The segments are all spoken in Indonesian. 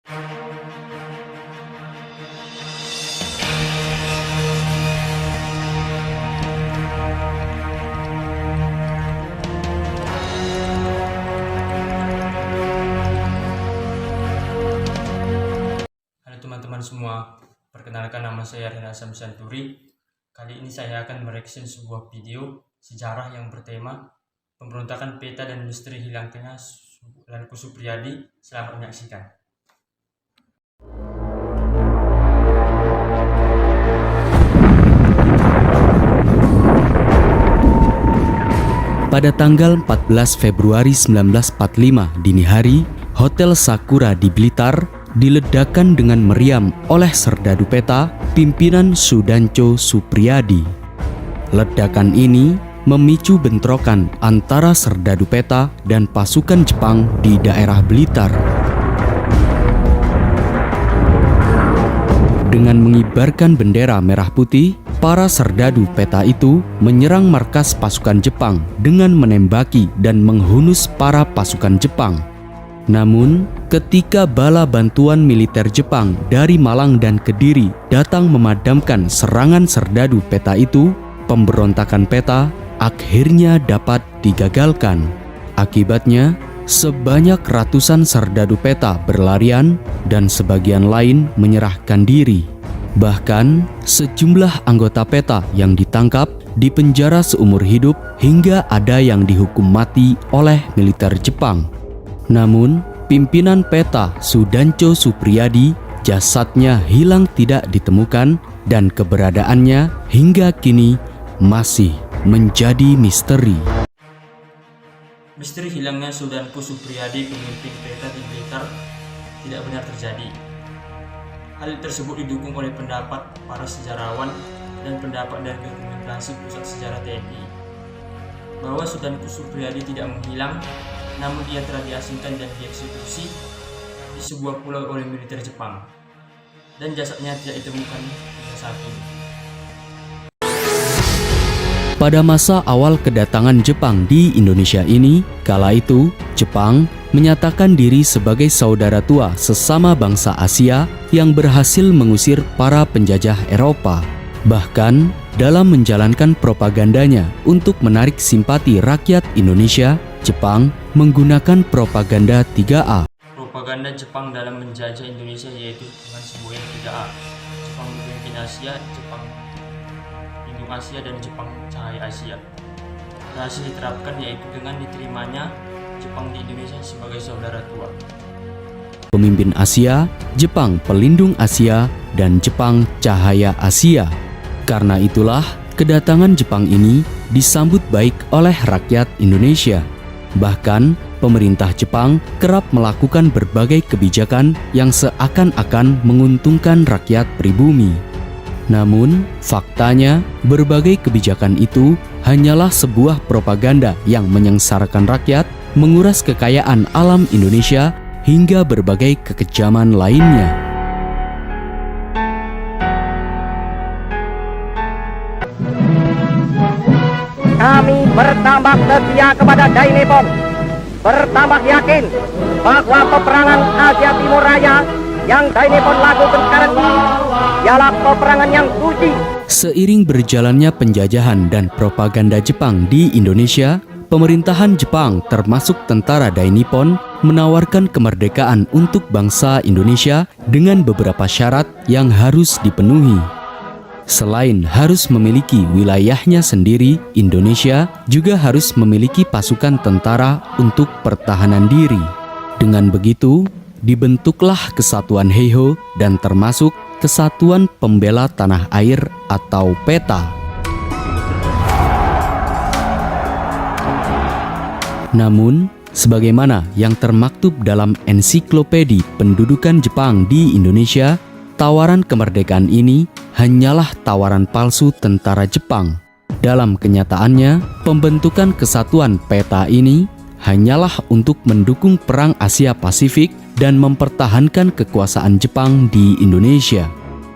Halo teman-teman semua, perkenalkan nama saya Rina Samsanturi. Kali ini saya akan mereaction sebuah video sejarah yang bertema pemberontakan PETA dan misteri hilangnya Lanku Supriyadi. Selamat menyaksikan. Pada tanggal 14 Februari 1945 dini hari, Hotel Sakura di Blitar diledakkan dengan meriam oleh serdadu PETA pimpinan Sudancho Supriyadi. Ledakan ini memicu bentrokan antara serdadu PETA dan pasukan Jepang di daerah Blitar. Dengan mengibarkan bendera merah putih, para serdadu PETA itu menyerang markas pasukan Jepang dengan menembaki dan menghunus para pasukan Jepang. Namun, ketika bala bantuan militer Jepang dari Malang dan Kediri datang memadamkan serangan serdadu PETA itu, pemberontakan PETA akhirnya dapat digagalkan. Akibatnya, sebanyak ratusan serdadu PETA berlarian dan sebagian lain menyerahkan diri. Bahkan, sejumlah anggota PETA yang ditangkap dipenjara seumur hidup hingga ada yang dihukum mati oleh militer Jepang. Namun, pimpinan PETA Sudancho Supriyadi jasadnya hilang tidak ditemukan dan keberadaannya hingga kini masih menjadi misteri. Misteri hilangnya Sudancho Supriyadi, pemimpin PETA di Blitar, tidak benar terjadi. Hal tersebut didukung oleh pendapat para sejarawan dan pendapat dari Dokumentasi Pusat Sejarah TNI bahwa Sudancho Supriyadi tidak menghilang, namun ia telah diasingkan dan dieksekusi di sebuah pulau oleh militer Jepang, dan jasadnya tidak ditemukan hingga saat ini. Pada masa awal kedatangan Jepang di Indonesia ini, kala itu Jepang menyatakan diri sebagai saudara tua sesama bangsa Asia yang berhasil mengusir para penjajah Eropa. Bahkan, dalam menjalankan propagandanya untuk menarik simpati rakyat Indonesia, Jepang menggunakan propaganda 3A. Propaganda Jepang dalam menjajah Indonesia yaitu dengan semboyan 3A. Jepang memimpin Asia, Jepang lindung Asia, dan Jepang cahaya Asia. Berhasil diterapkan yaitu dengan diterimanya Jepang di Indonesia sebagai saudara tua. Pemimpin Asia, Jepang pelindung Asia, dan Jepang cahaya Asia. Karena itulah, kedatangan Jepang ini disambut baik oleh rakyat Indonesia. Bahkan, pemerintah Jepang kerap melakukan berbagai kebijakan yang seakan-akan menguntungkan rakyat pribumi. Namun, faktanya berbagai kebijakan itu hanyalah sebuah propaganda yang menyengsarakan rakyat, menguras kekayaan alam Indonesia, hingga berbagai kekejaman lainnya. Kami bertambah setia kepada Dai Nippon, bertambah yakin bahwa peperangan Asia Timur Raya yang Dai Nippon lakukan sekarang ini ialah peperangan yang suci. Seiring berjalannya penjajahan dan propaganda Jepang di Indonesia, pemerintahan Jepang termasuk tentara Dai Nippon menawarkan kemerdekaan untuk bangsa Indonesia dengan beberapa syarat yang harus dipenuhi. Selain harus memiliki wilayahnya sendiri, Indonesia juga harus memiliki pasukan tentara untuk pertahanan diri. Dengan begitu, dibentuklah Kesatuan Heiho dan termasuk Kesatuan Pembela Tanah Air atau PETA. Namun, sebagaimana yang termaktub dalam Ensiklopedi Pendudukan Jepang di Indonesia, tawaran kemerdekaan ini hanyalah tawaran palsu tentara Jepang. Dalam kenyataannya, pembentukan kesatuan PETA ini hanyalah untuk mendukung perang Asia Pasifik dan mempertahankan kekuasaan Jepang di Indonesia.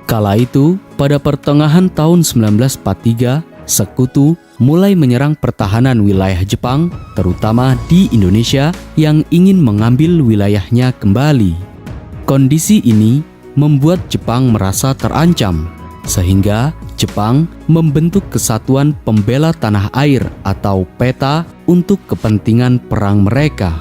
Kala itu, pada pertengahan tahun 1943, Sekutu mulai menyerang pertahanan wilayah Jepang, terutama di Indonesia yang ingin mengambil wilayahnya kembali. Kondisi ini membuat Jepang merasa terancam, sehingga Jepang membentuk Kesatuan Pembela Tanah Air atau PETA untuk kepentingan perang mereka.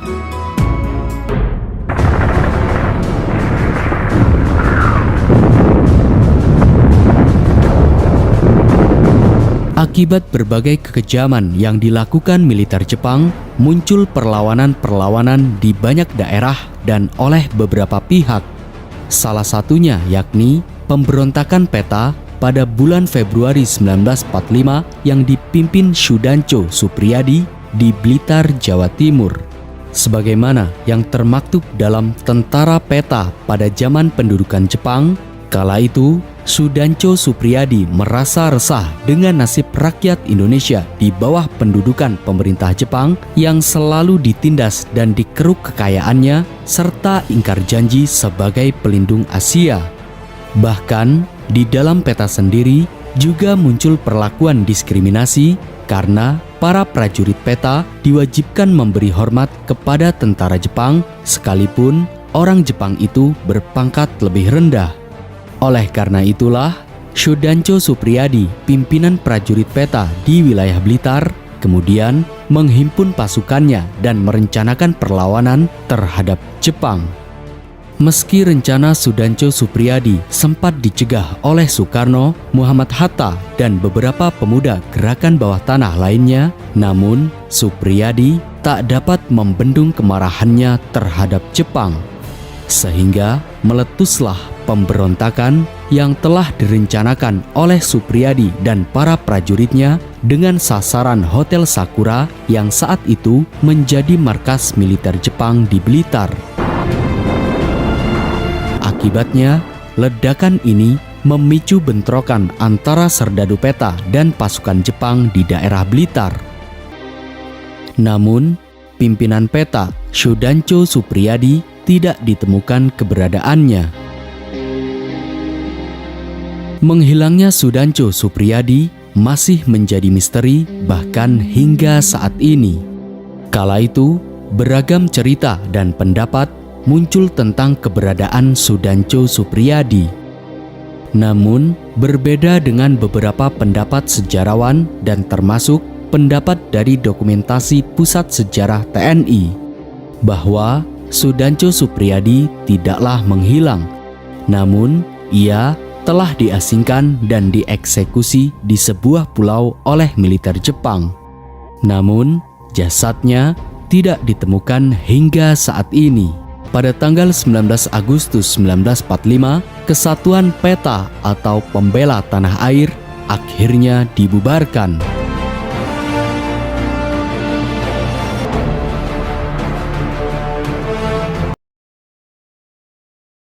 Akibat berbagai kekejaman yang dilakukan militer Jepang, muncul perlawanan-perlawanan di banyak daerah dan oleh beberapa pihak. Salah satunya yakni pemberontakan PETA pada bulan Februari 1945 yang dipimpin Sudancho Supriyadi di Blitar, Jawa Timur. Sebagaimana yang termaktub dalam Tentara PETA pada zaman pendudukan Jepang, kala itu Sudancho Supriyadi merasa resah dengan nasib rakyat Indonesia di bawah pendudukan pemerintah Jepang yang selalu ditindas dan dikeruk kekayaannya serta ingkar janji sebagai pelindung Asia. Bahkan di dalam PETA sendiri juga muncul perlakuan diskriminasi karena para prajurit PETA diwajibkan memberi hormat kepada tentara Jepang sekalipun orang Jepang itu berpangkat lebih rendah. Oleh karena itulah, Sudancho Supriyadi, pimpinan prajurit PETA di wilayah Blitar, kemudian menghimpun pasukannya dan merencanakan perlawanan terhadap Jepang. Meski rencana Sudancho Supriyadi sempat dicegah oleh Soekarno, Muhammad Hatta, dan beberapa pemuda gerakan bawah tanah lainnya, namun Supriyadi tak dapat membendung kemarahannya terhadap Jepang. Sehingga meletuslah pemberontakan yang telah direncanakan oleh Supriyadi dan para prajuritnya dengan sasaran Hotel Sakura yang saat itu menjadi markas militer Jepang di Blitar. Akibatnya, ledakan ini memicu bentrokan antara serdadu PETA dan pasukan Jepang di daerah Blitar. Namun, pimpinan PETA, Sudancho Supriyadi, tidak ditemukan keberadaannya. Menghilangnya Sudancho Supriyadi masih menjadi misteri bahkan hingga saat ini. Kala itu, beragam cerita dan pendapat muncul tentang keberadaan Sudancho Supriyadi. Namun, berbeda dengan beberapa pendapat sejarawan dan termasuk pendapat dari dokumentasi Pusat Sejarah TNI bahwa Sudancho Supriyadi tidaklah menghilang, namun ia telah diasingkan dan dieksekusi di sebuah pulau oleh militer Jepang. Namun, jasadnya tidak ditemukan hingga saat ini. Pada tanggal 19 Agustus 1945, Kesatuan PETA atau Pembela Tanah Air akhirnya dibubarkan.